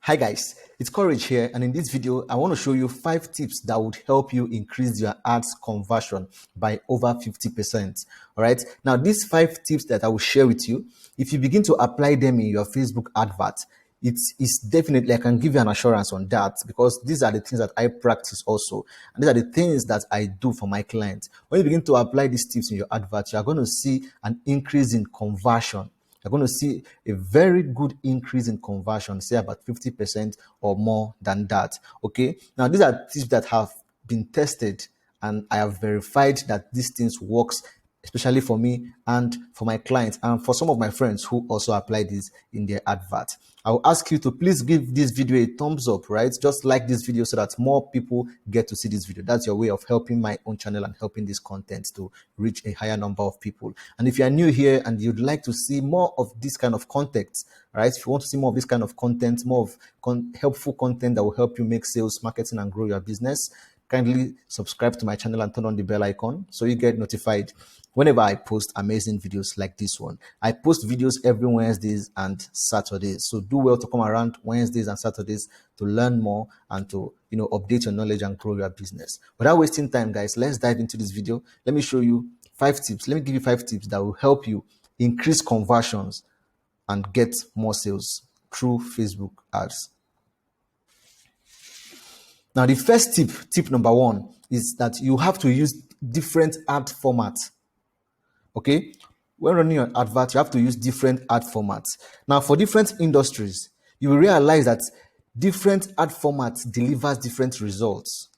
Hi guys, it's Courage here, and in this video I want to show you 5 tips that would help you increase your ads conversion by over 50%. All right, now these 5 tips that I will share with you, if you begin to apply them in your Facebook advert, it's definitely, I can give you an assurance on that, because these are the things that I practice also, and these are the things that I do for my clients. When you begin to apply these tips in your advert, you are going to see an increase in conversion. You're going to see a very good increase in conversion, say about 50% or more than that. Okay. Now, these are tips that have been tested, and I have verified that these things works, especially for me and for my clients and for some of my friends who also apply this in their advert. I will ask you to please give this video a thumbs up, right? Just like this video so that more people get to see this video. That's your way of helping my own channel and helping this content to reach a higher number of people. And if you are new here and you'd like to see more of this kind of content, right? If you want to see more of this kind of content, more of helpful content that will help you make sales, marketing, and grow your business, kindly subscribe to my channel and turn on the bell icon so you get notified whenever I post amazing videos like this one. I post videos every Wednesdays and Saturdays, so do well to come around Wednesdays and Saturdays to learn more and to update your knowledge and grow your business. Without wasting time, guys, let's dive into this video. Let me show you 5 tips. Let me give you 5 tips that will help you increase conversions and get more sales through Facebook ads. Now, the first tip number 1, is that you have to use different ad formats. Okay, when running your advert, you have to use different ad formats. Now, for different industries, you will realize that different ad formats delivers different results.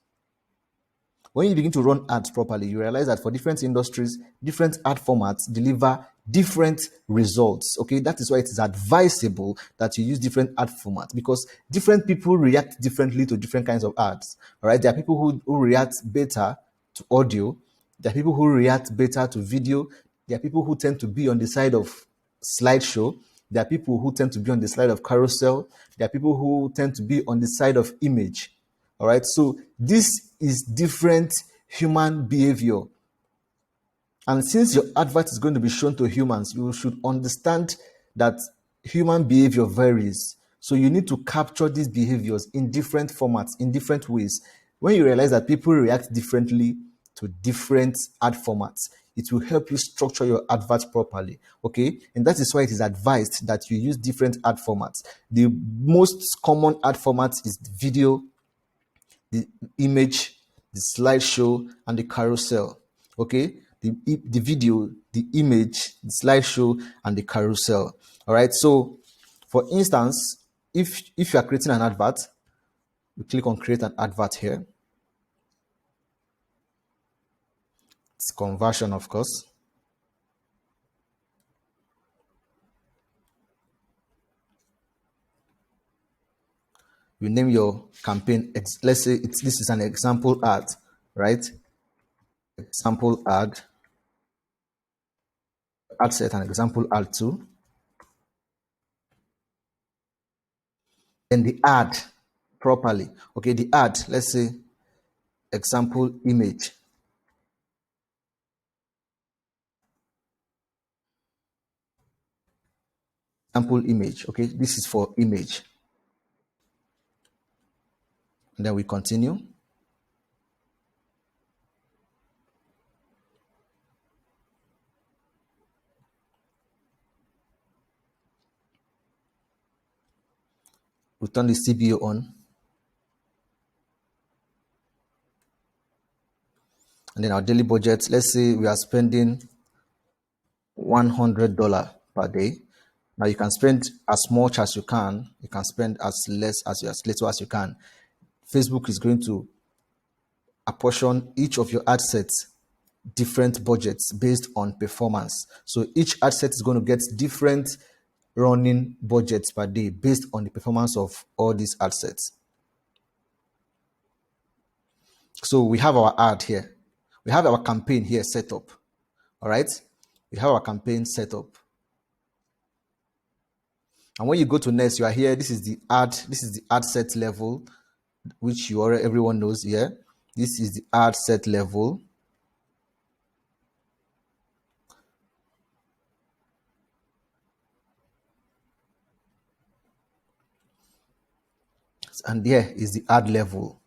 When you begin to run ads properly, you realize that for different industries, different ad formats deliver different results. Okay, that is why it is advisable that you use different ad formats, because different people react differently to different kinds of ads. All right, there are people who react better to audio, there are people who react better to video, there are people who tend to be on the side of slideshow, there are people who tend to be on the side of carousel, there are people who tend to be on the side of image. All right, so this is different human behavior. And since your advert is going to be shown to humans, you should understand that human behavior varies. So you need to capture these behaviors in different formats, in different ways. When you realize that people react differently to different ad formats, it will help you structure your advert properly. Okay, and that is why it is advised that you use different ad formats. The most common ad format is video, the image, the slideshow, and the carousel. Okay, the video, the image, the slideshow, and the carousel. All right, so for instance, if you are creating an advert, you click on create an advert here. It's conversion, of course. You name your campaign. Let's say this is an example ad, right? Example ad. Ad set an example ad 2. Then the ad properly. Okay, the ad, let's say example image. Sample image. Okay, this is for image. And then we continue. We turn the CBO on. And then our daily budget, let's say we are spending $100 per day. Now you can spend as much as you can. You can spend as little as you can. Facebook is going to apportion each of your ad sets different budgets based on performance. So each ad set is going to get different running budgets per day based on the performance of all these ad sets. So we have our ad here. We have our campaign here set up. All right. We have our campaign set up. And when you go to next, you are here. This is the ad set level, which everyone knows here. This is the ad set level. And there is the ad level.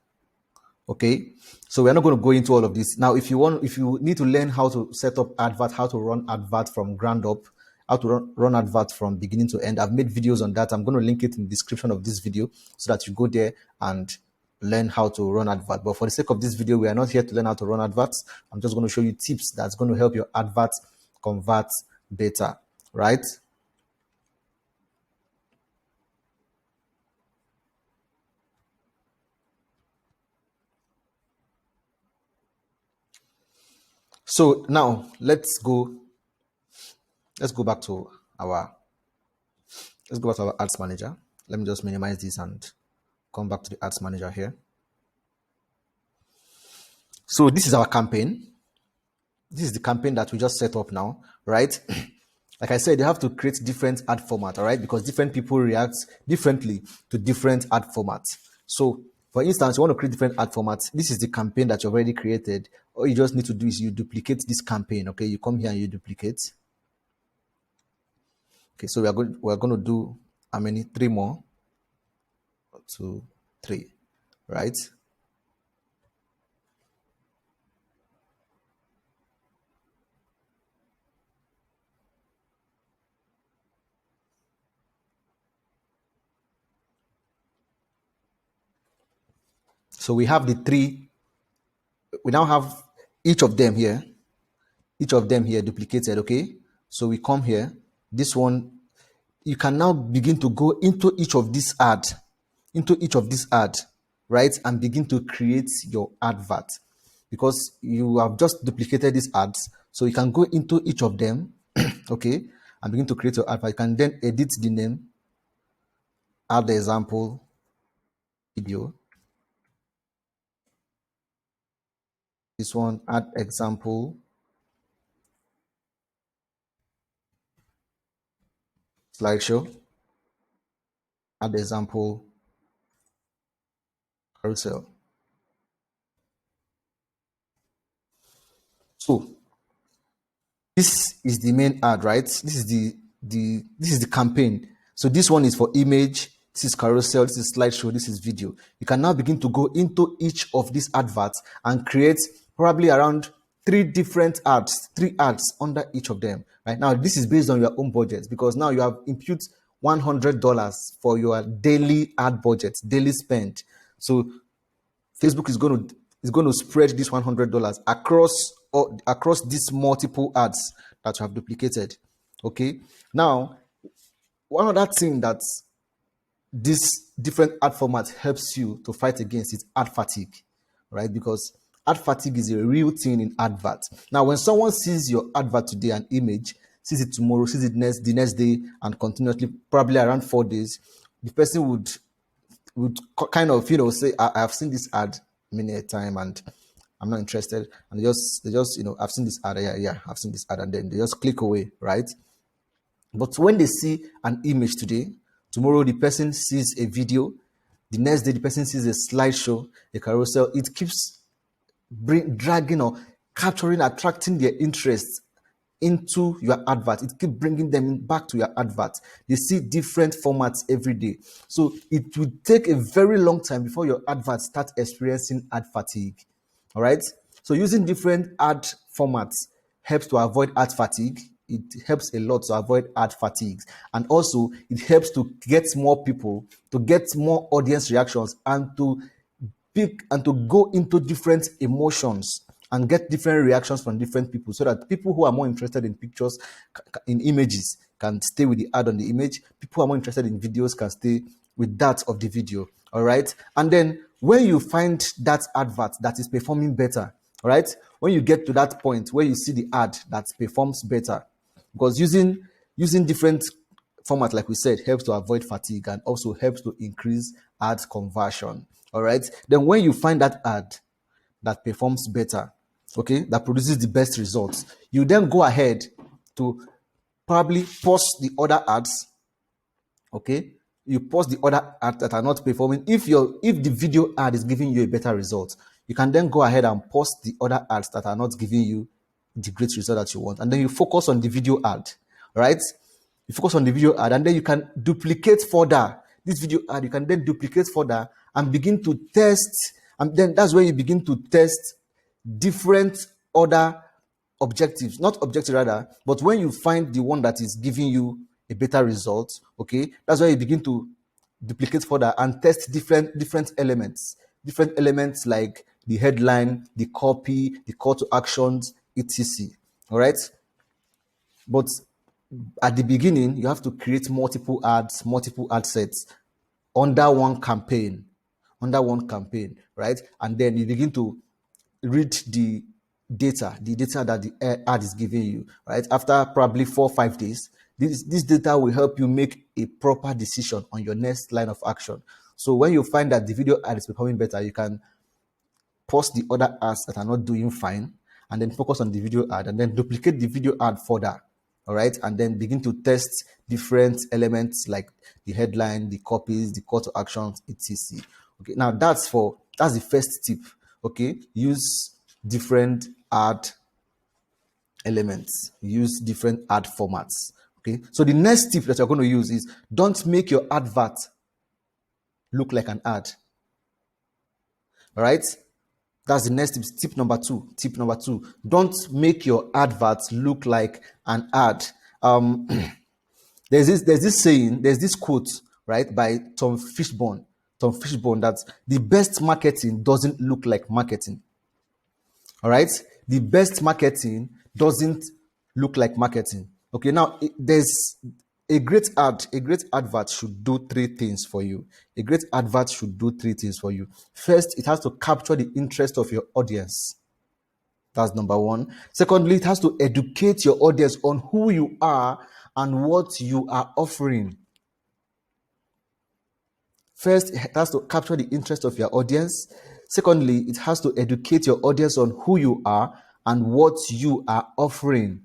Okay, so we're not going to go into all of this now. If you need to learn how to set up advert, how to run advert from ground up, how to run advert from beginning to end, I've made videos on that. I'm going to link it in the description of this video so that you go there and learn how to run advert. But for the sake of this video, we are not here to learn how to run adverts. I'm just going to show you tips that's going to help your adverts convert better, right? So now let's go back to our ads manager. Let me just minimize this and come back to the ads manager here. So this is our campaign. This is the campaign that we just set up now, right? Like I said, you have to create different ad format, all right? Because different people react differently to different ad formats. So for instance, you want to create different ad formats. This is the campaign that you've already created. All you just need to do is you duplicate this campaign, okay? You come here and you duplicate. Okay, so we're going to do how many? 3 more. 1, 2, 3, right? So we have the 3. We now have each of them here duplicated. Okay, so we come here, this one, you can now begin to go into each of this ad, right, and begin to create your advert, because you have just duplicated these ads. So you can go into each of them okay, and begin to create your advert. You can then edit the name, add the example video, this one, add example slideshow, add example carousel. So this is the main ad, right? This is the campaign. So this one is for image, this is carousel, this is slideshow, this is video. You can now begin to go into each of these adverts and create probably around 3 ads under each of them. Right now, this is based on your own budget, because now you have input $100 for your daily ad budget, daily spend. So Facebook is going to spread this $100 across these multiple ads that you have duplicated. Okay. Now, one other thing that this different ad format helps you to fight against is ad fatigue, right? Because ad fatigue is a real thing in adverts. Now, when someone sees your advert today, an image, sees it tomorrow, sees it the next day, and continuously, probably around 4 days, the person would kind of, say, I've seen this ad many a time and I'm not interested. And they just, I've seen this ad. Yeah, I've seen this ad. And then they just click away, right? But when they see an image today, tomorrow the person sees a video, the next day the person sees a slideshow, a carousel, it keeps dragging or capturing, attracting their interest into your advert. It keeps bringing them back to your advert. They see different formats every day. So it will take a very long time before your advert starts experiencing ad fatigue. All right. So using different ad formats helps to avoid ad fatigue. It helps a lot to avoid ad fatigues. And also it helps to get more people, to get more audience reactions, and to pick and to go into different emotions and get different reactions from different people, so that people who are more interested in pictures, in images, can stay with the ad on the image. People who are more interested in videos can stay with that of the video. All right. And then when you find that advert that is performing better, all right, when you get to that point where you see the ad that performs better, because using different format, like we said, helps to avoid fatigue and also helps to increase ad conversion. All right. Then when you find that ad that performs better, okay, that produces the best results, you then go ahead to probably pause the other ads. Okay, you pause the other ads that are not performing. If the video ad is giving you a better result, you can then go ahead and pause the other ads that are not giving you the great result that you want, and then you focus on the video ad. Right? You focus on the video ad, and then you can duplicate further this video ad, you can then duplicate further and begin to test. And then that's where you begin to test different other objectives, not objective rather, but when you find the one that is giving you a better result, okay, that's where you begin to duplicate further and test different elements like the headline, the copy, the call to actions, etc. All right. But at the beginning, you have to create multiple ad sets under one campaign, right? And then you begin to read the data that the ad is giving you, right? After probably 4 or 5 days, this data will help you make a proper decision on your next line of action. So when you find that the video ad is becoming better, you can pause the other ads that are not doing fine and then focus on the video ad and then duplicate the video ad further. All right, and then begin to test different elements like the headline, the copies, the call to actions, etc. Okay, now that's the first tip. Okay, use different ad elements, use different ad formats. Okay, so the next tip that you're going to use is don't make your advert look like an ad. All right, that's the next tip. Tip number two. Don't make your adverts look like an ad. There's this quote, right, by Tom Fishburne, that the best marketing doesn't look like marketing. All right, the best marketing doesn't look like marketing. Okay, now there's a great advert should do three things for you. First, it has to capture the interest of your audience. That's number one. Secondly, it has to educate your audience on who you are and what you are offering. First, it has to capture the interest of your audience. Secondly, it has to educate your audience on who you are and what you are offering.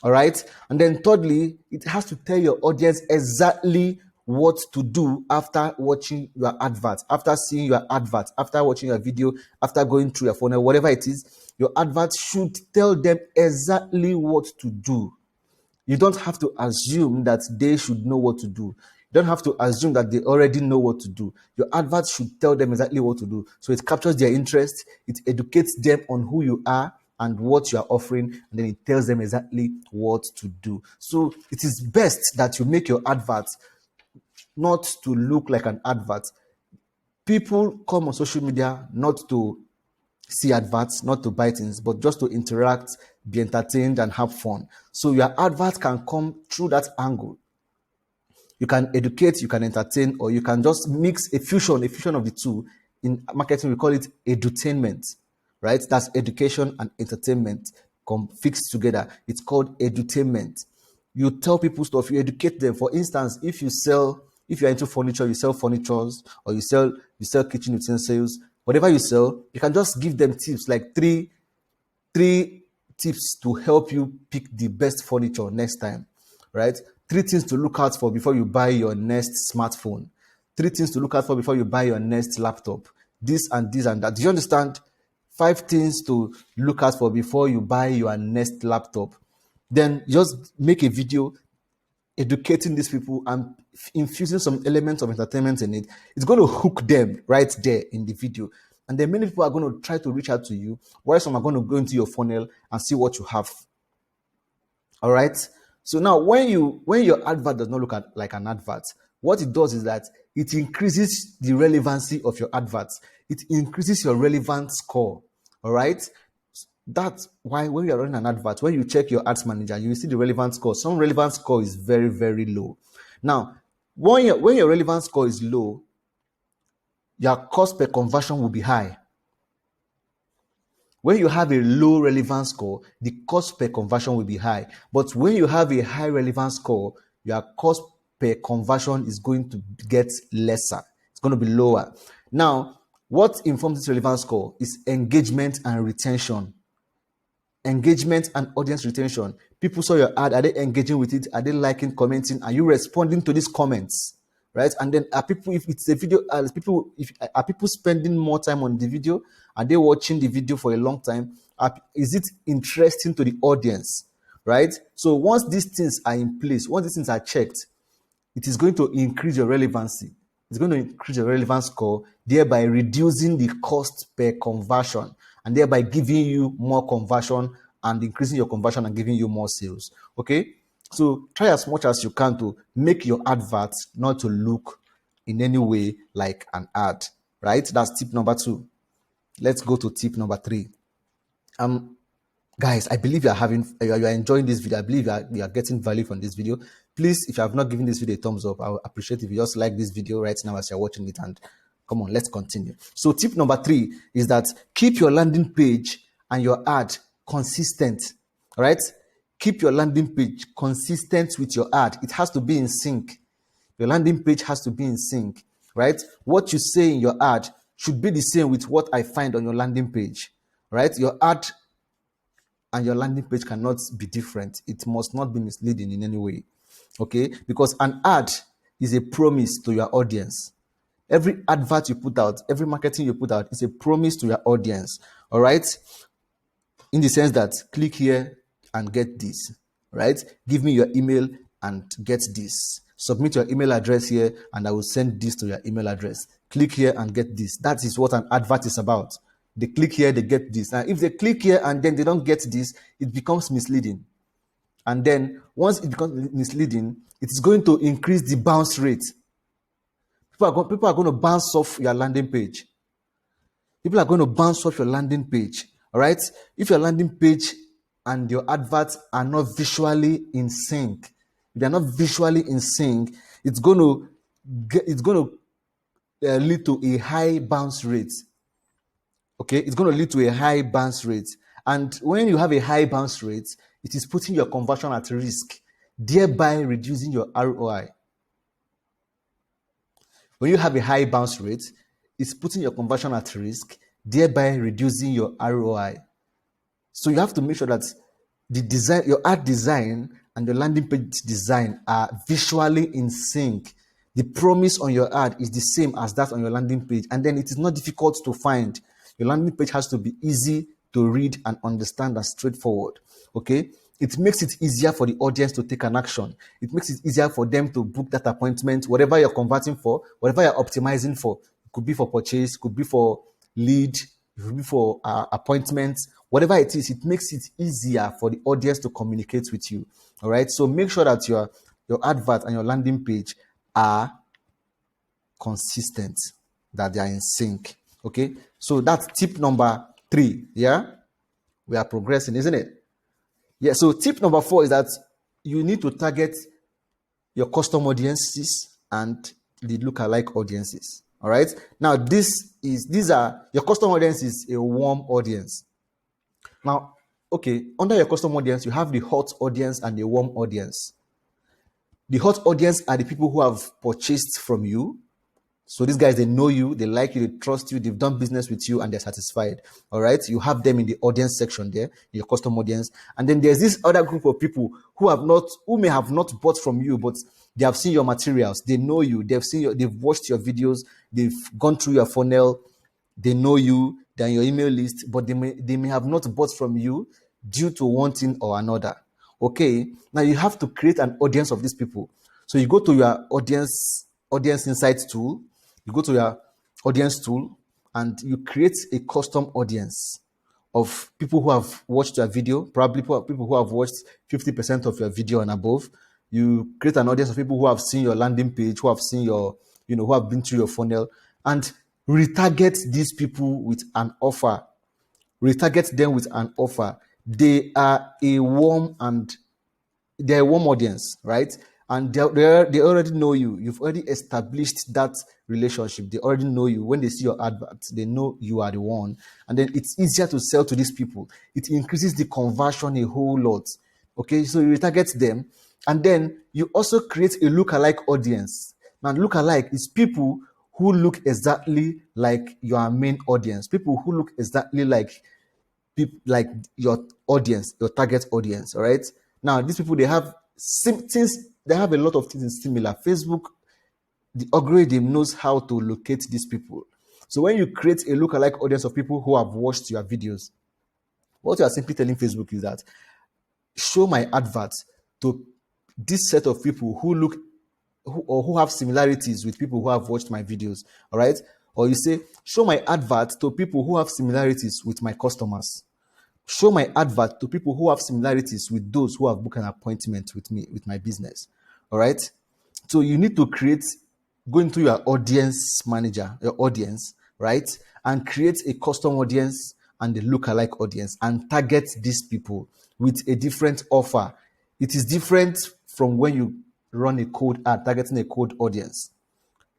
All right. And then thirdly, it has to tell your audience exactly what to do after watching your advert, after seeing your advert, after watching your video, after going through your funnel, whatever it is, your advert should tell them exactly what to do. You don't have to assume that they should know what to do. You don't have to assume that they already know what to do. Your advert should tell them exactly what to do. So it captures their interest, it educates them on who you are and what you are offering, and then it tells them exactly what to do. So it is best that you make your advert not to look like an advert. People come on social media not to see adverts, not to buy things, but just to interact, be entertained, and have fun. So your advert can come through that angle. You can educate, you can entertain, or you can just mix a fusion of the two. In marketing, we call it edutainment, right? That's education and entertainment fixed together. It's called edutainment. You tell people stuff, you educate them. For instance, if you're into furniture, you sell furnitures, or you sell kitchen utensils, whatever you sell, you can just give them tips, like three tips to help you pick the best furniture next time, right? 3 things to look out for before you buy your next smartphone. 3 things to look out for before you buy your next laptop. This and this and that. Do you understand? 5 things to look out for before you buy your next laptop. Then just make a video educating these people and infusing some elements of entertainment in it. It's going to hook them right there in the video. And then many people are going to try to reach out to you, while some are going to go into your funnel and see what you have. All right. So now when your advert does not look like an advert, what it does is that it increases the relevancy of your adverts. It increases your relevance score. All right. That's why when you're running an advert, when you check your ads manager, you will see the relevance score. Some relevance score is very, very low. Now, when your relevance score is low, your cost per conversion will be high. When you have a low relevance score, the cost per conversion will be high. But when you have a high relevance score, your cost per conversion is going to get lesser. It's going to be lower. Now, what informs this relevance score is engagement and retention. Engagement and audience retention. People saw your ad. Are they engaging with it? Are they liking, commenting? Are you responding to these comments? Right? And then are people, if it's a video, are people spending more time on the video? Are they watching the video for a long time? Is it interesting to the audience? Right? So once these things are in place, once these things are checked, it is going to increase your relevancy. It's going to increase your relevance score, thereby reducing the cost per conversion, and thereby giving you more conversion and increasing your conversion and giving you more sales. Okay, so try as much as you can to make your adverts not to look in any way like an ad, right? That's tip number 2. Let's go to tip number 3. Guys, I believe you are enjoying this video. I believe you are getting value from this video. Please, if you have not given this video a thumbs up, I would appreciate if you just like this video right now as you're watching it. And come on, let's continue. So tip number 3 is that keep your landing page and your ad consistent. All right, keep your landing page consistent with your ad. It has to be in sync. Your landing page has to be in sync, right? What you say in your ad should be the same with what I find on your landing page, right? Your ad and your landing page cannot be different. It must not be misleading in any way, okay? Because an ad is a promise to your audience. Every advert you put out, every marketing you put out is a promise to your audience, all right? In the sense that click here and get this, right? Give me your email and get this. Submit your email address here and I will send this to your email address. Click here and get this. That is what an advert is about. They click here, they get this. Now, if they click here and then they don't get this, it becomes misleading. And then once it becomes misleading, it is going to increase the bounce rate. People are going to bounce off your landing page. People are going to bounce off your landing page. All right. If your landing page and your adverts are not visually in sync, if they are not visually in sync, it's going to lead to a high bounce rate. Okay, it's going to lead to a high bounce rate. And when you have a high bounce rate, it is putting your conversion at risk, thereby reducing your ROI. When you have a high bounce rate, it's putting your conversion at risk, thereby reducing your ROI. So you have to make sure that the design, your ad design and your landing page design are visually in sync. The promise on your ad is the same as that on your landing page, and then it is not difficult to find. Your landing page has to be easy to read and understand and straightforward. Okay? It makes it easier for the audience to take an action. It makes it easier for them to book that appointment, whatever you're converting for, whatever you're optimizing for. It could be for purchase, could be for lead, it could be for appointments, whatever it is. It makes it easier for the audience to communicate with you. All right. So make sure that your advert and your landing page are consistent, that they are in sync. Okay. So that's tip number 3. Yeah. We are progressing, isn't it? Yeah. So tip number 4 is that you need to target your custom audiences and the lookalike audiences. All right. Now, these are your custom audience is a warm audience. Now, okay, under your custom audience, you have the hot audience and the warm audience. The hot audience are the people who have purchased from you. So these guys, they know you, they like you, they trust you, they've done business with you, and they're satisfied. All right. You have them in the audience section there, in your custom audience. And then there's this other group of people who may have not bought from you, but they have seen your materials. They know you. They've watched your videos. They've gone through your funnel. They know you. They're on your email list, but they may have not bought from you due to one thing or another. Okay. Now you have to create an audience of these people. So you go to your audience insights tool. You go to your audience tool and you create a custom audience of people who have watched your video, probably people who have watched 50% of your video and above. You create an audience of people who have seen your landing page, who have seen who have been through your funnel, and retarget these people with an offer. Retarget them with an offer. They are a warm audience, right? And they already know you. You've already established that relationship. They already know you. When they see your adverts, they know you are the one. And then it's easier to sell to these people. It increases the conversion a whole lot. Okay, so you retarget them. And then you also create a lookalike audience. Now, lookalike is people who look exactly like your main audience. People who look exactly like your audience, your target audience. All right. Now, these people, they have they have a lot of things similar. Facebook, the algorithm knows how to locate these people. So when you create a lookalike audience of people who have watched your videos, what you are simply telling Facebook is that show my adverts to this set of people who look who have similarities with people who have watched my videos. All right. Or you say, show my advert to people who have similarities with my customers. Show my advert to people who have similarities with those who have booked an appointment with me, with my business. All right. So you need to go into your audience manager, your audience, right? And create a custom audience and a lookalike audience and target these people with a different offer. It is different from when you run a cold ad, targeting a cold audience.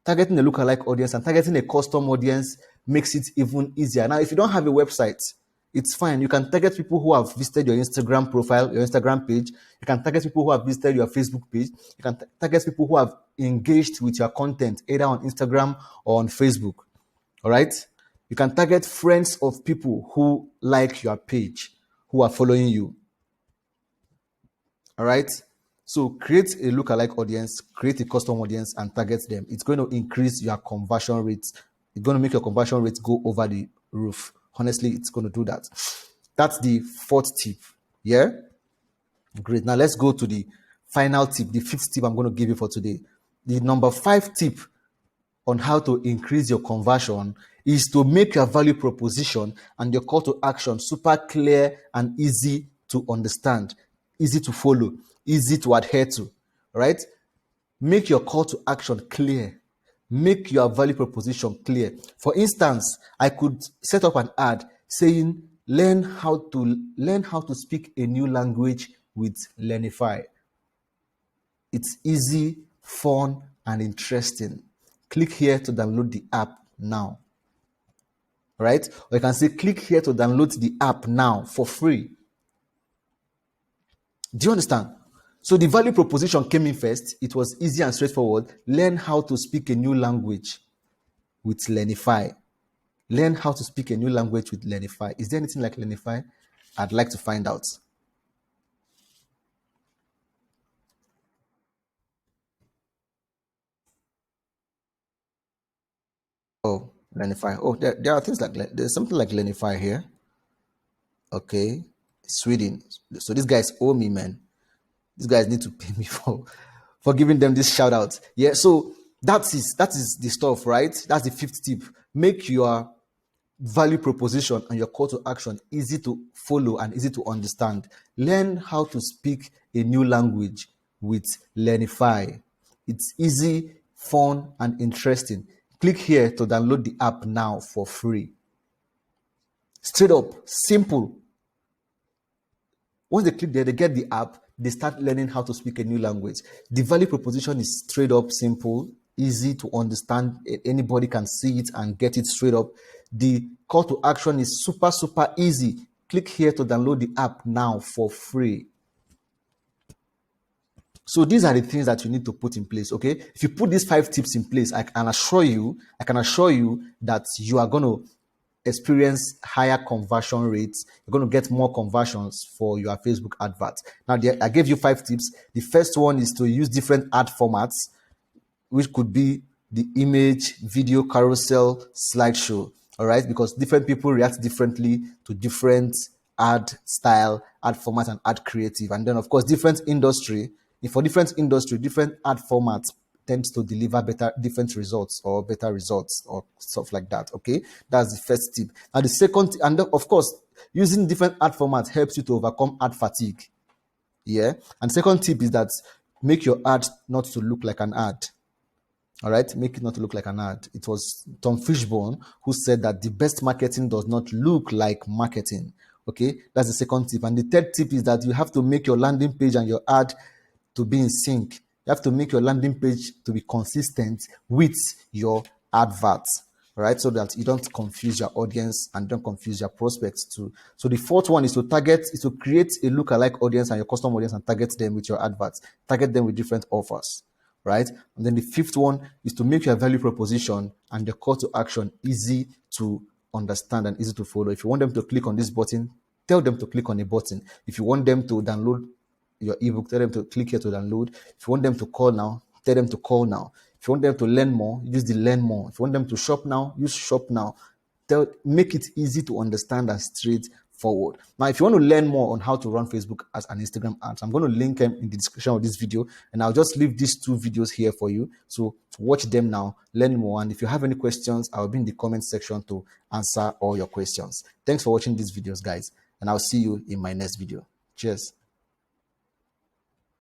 Targeting a lookalike audience and targeting a custom audience makes it even easier. Now, if you don't have a website, it's fine. You can target people who have visited your Instagram profile, your Instagram page. You can target people who have visited your Facebook page. You can target people who have engaged with your content, either on Instagram or on Facebook. All right. You can target friends of people who like your page, who are following you. All right. So create a lookalike audience, create a custom audience, and target them. It's going to increase your conversion rates. It's going to make your conversion rates go over the roof. Honestly, it's going to do that. That's the fourth tip. Yeah. Great. Now let's go to the final tip, the fifth tip I'm going to give you for today. The number 5 tip on how to increase your conversion is to make your value proposition and your call to action super clear and easy to understand, easy to follow, easy to adhere to, right? Make your call to action clear. Make your value proposition clear. For instance, I could set up an ad saying, learn how to speak a new language with Learnify. It's easy, fun, and interesting. Click here to download the app now. Right? Or you can say, click here to download the app now for free. Do you understand? So the value proposition came in first. It was easy and straightforward. Learn how to speak a new language with Learnify. Learn how to speak a new language with Learnify. Is there anything like Learnify? I'd like to find out. Oh, Learnify. Oh, there are things like, there's something like Learnify here. Okay. Sweden. So these guys owe me, man. These guys need to pay me for giving them this shout out. Yeah, so that is the stuff, right? That's the fifth tip. Make your value proposition and your call to action easy to follow and easy to understand. Learn how to speak a new language with Learnify. It's easy, fun, and interesting. Click here to download the app now for free. Straight up, simple. Once they click there, they get the app, they start learning how to speak a new language. The value proposition is straight up simple, easy to understand. Anybody can see it and get it straight up. The call to action is super, super easy. Click here to download the app now for free. So these are the things that you need to put in place, okay? If you put these 5 tips in place, I can assure you that you are going to experience higher conversion rates. You're going to get more conversions for your Facebook advert. Now, I gave you 5 tips. The first one is to use different ad formats, which could be the image, video, carousel, slideshow. All right, because different people react differently to different ad style, ad format, and ad creative. And then, of course, different industry. For different industry, different ad formats tends to deliver different results or better results or stuff like that. Okay, that's the first tip. And the second, and of course, using different ad formats helps you to overcome ad fatigue. Yeah. And second tip is that make your ad not to look like an ad. All right, make it not look like an ad. It was Tom Fishbone who said that the best marketing does not look like marketing. Okay, that's the second tip. And the third tip is that you have to make your landing page and your ad to be in sync. You have to make your landing page to be consistent with your adverts, right? So that you don't confuse your audience and don't confuse your prospects too. So the fourth one is to create a lookalike audience and your custom audience and target them with your adverts. Target them with different offers, right? And then the fifth one is to make your value proposition and the call to action easy to understand and easy to follow. If you want them to click on this button, tell them to click on a button. If you want them to download your ebook, tell them to click here to download. If you want them to call now, tell them to call now. If you want them to learn more, use the learn more. If you want them to shop now, use shop now. Make it easy to understand and forward. Now, if you want to learn more on how to run Facebook as an Instagram ads, I'm going to link them in the description of this video, and I'll just leave these 2 videos here for you. So watch them now, learn more, and if you have any questions, I'll be in the comment section to answer all your questions. Thanks for watching these videos, guys, and I'll see you in my next video. Cheers.